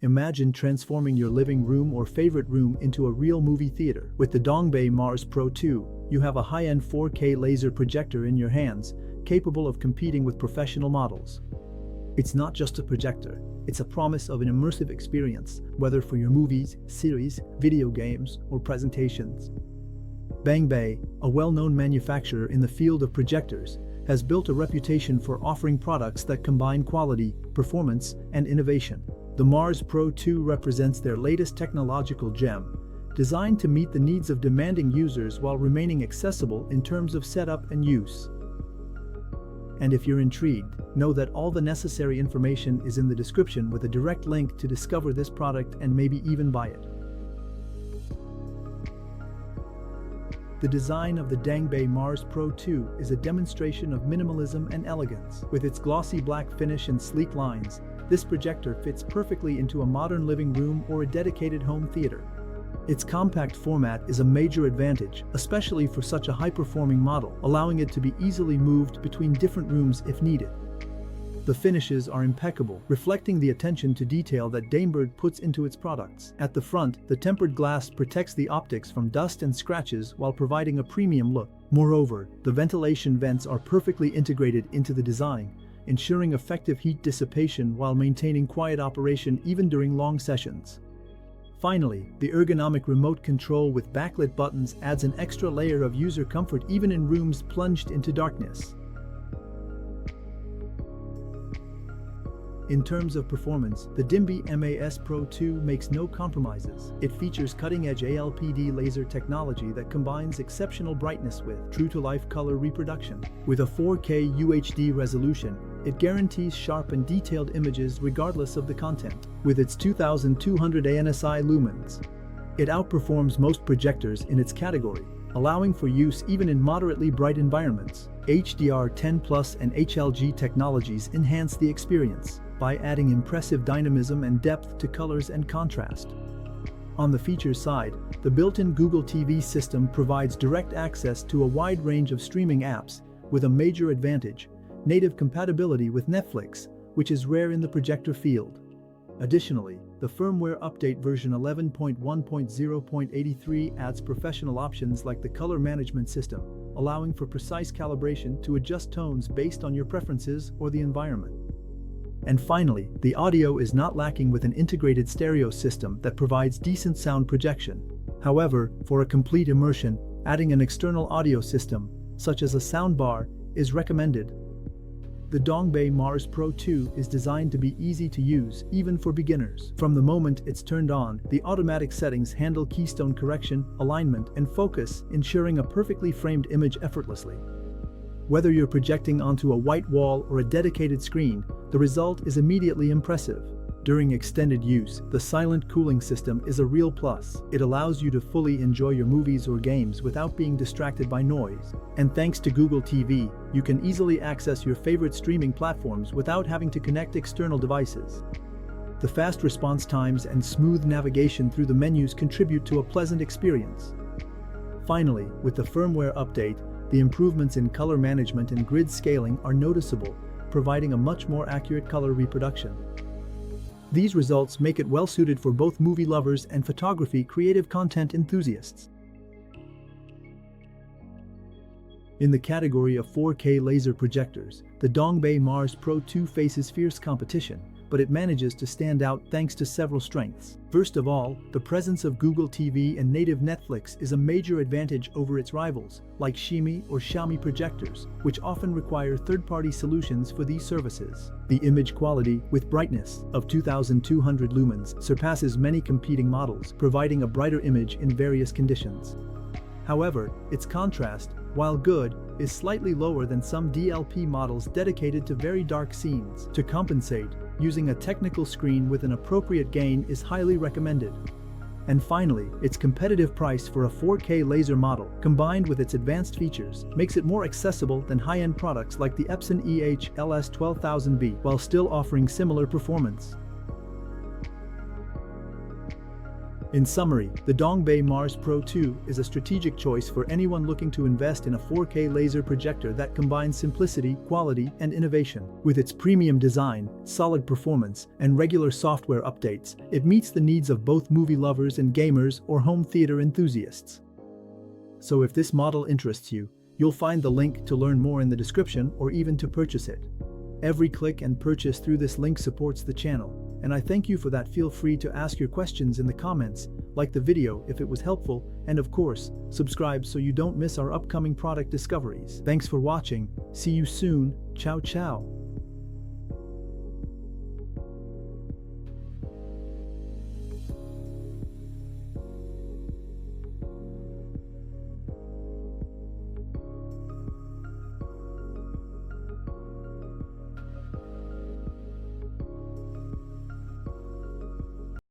Imagine transforming your living room or favorite room into a real movie theater. With the Dangbei Mars Pro 2, you have a high-end 4K laser projector in your hands, capable of competing with professional models. It's not just a projector, it's a promise of an immersive experience, whether for your movies, series, video games, or presentations. Dangbei, a well-known manufacturer in the field of projectors, has built a reputation for offering products that combine quality, performance, and innovation. The Mars Pro 2 represents their latest technological gem, designed to meet the needs of demanding users while remaining accessible in terms of setup and use. And if you're intrigued, know that all the necessary information is in the description with a direct link to discover this product and maybe even buy it. The design of the Dangbei Mars Pro 2 is a demonstration of minimalism and elegance. With its glossy black finish and sleek lines, this projector fits perfectly into a modern living room or a dedicated home theater. Its compact format is a major advantage, especially for such a high-performing model, allowing it to be easily moved between different rooms if needed. The finishes are impeccable, reflecting the attention to detail that Dangbei puts into its products. At the front, the tempered glass protects the optics from dust and scratches while providing a premium look. Moreover, the ventilation vents are perfectly integrated into the design, ensuring effective heat dissipation while maintaining quiet operation even during long sessions. Finally, the ergonomic remote control with backlit buttons adds an extra layer of user comfort even in rooms plunged into darkness. In terms of performance, the Dangbei Mars Pro 2 makes no compromises. It features cutting-edge ALPD laser technology that combines exceptional brightness with true-to-life color reproduction. With a 4K UHD resolution, it guarantees sharp and detailed images regardless of the content. With its 2200 ANSI lumens, it outperforms most projectors in its category, allowing for use even in moderately bright environments. HDR10+ and HLG technologies enhance the experience by adding impressive dynamism and depth to colors and contrast. On the features side, the built-in Google TV system provides direct access to a wide range of streaming apps, with a major advantage: native compatibility with Netflix, which is rare in the projector field. Additionally, the firmware update version 11.1.0.83 adds professional options like the color management system, allowing for precise calibration to adjust tones based on your preferences or the environment. And finally, the audio is not lacking with an integrated stereo system that provides decent sound projection. However, for a complete immersion, adding an external audio system, such as a soundbar, is recommended. The Dangbei Mars Pro 2 is designed to be easy to use, even for beginners. From the moment it's turned on, the automatic settings handle keystone correction, alignment, and focus, ensuring a perfectly framed image effortlessly. Whether you're projecting onto a white wall or a dedicated screen, the result is immediately impressive. During extended use, the silent cooling system is a real plus. It allows you to fully enjoy your movies or games without being distracted by noise. And thanks to Google TV, you can easily access your favorite streaming platforms without having to connect external devices. The fast response times and smooth navigation through the menus contribute to a pleasant experience. Finally, with the firmware update, the improvements in color management and grid scaling are noticeable, providing a much more accurate color reproduction. These results make it well suited for both movie lovers and photography creative content enthusiasts. In the category of 4K laser projectors, the Dangbei Mars Pro 2 faces fierce competition, but it manages to stand out thanks to several strengths. First of all, the presence of Google TV and native Netflix is a major advantage over its rivals, like Xiaomi projectors, which often require third-party solutions for these services. The image quality, with brightness of 2200 lumens, surpasses many competing models, providing a brighter image in various conditions. However, its contrast, while good, is slightly lower than some DLP models dedicated to very dark scenes. To compensate, using a technical screen with an appropriate gain is highly recommended. And finally, its competitive price for a 4K laser model, combined with its advanced features, makes it more accessible than high-end products like the Epson EH-LS12000B, while still offering similar performance. In summary, the Dangbei Mars Pro 2 is a strategic choice for anyone looking to invest in a 4K laser projector that combines simplicity, quality, and innovation. With its premium design, solid performance, and regular software updates, it meets the needs of both movie lovers and gamers or home theater enthusiasts. So if this model interests you, you'll find the link to learn more in the description or even to purchase it. Every click and purchase through this link supports the channel, and I thank you for that. Feel free to ask your questions in the comments, like the video if it was helpful, and of course, subscribe so you don't miss our upcoming product discoveries. Thanks for watching, see you soon, ciao ciao.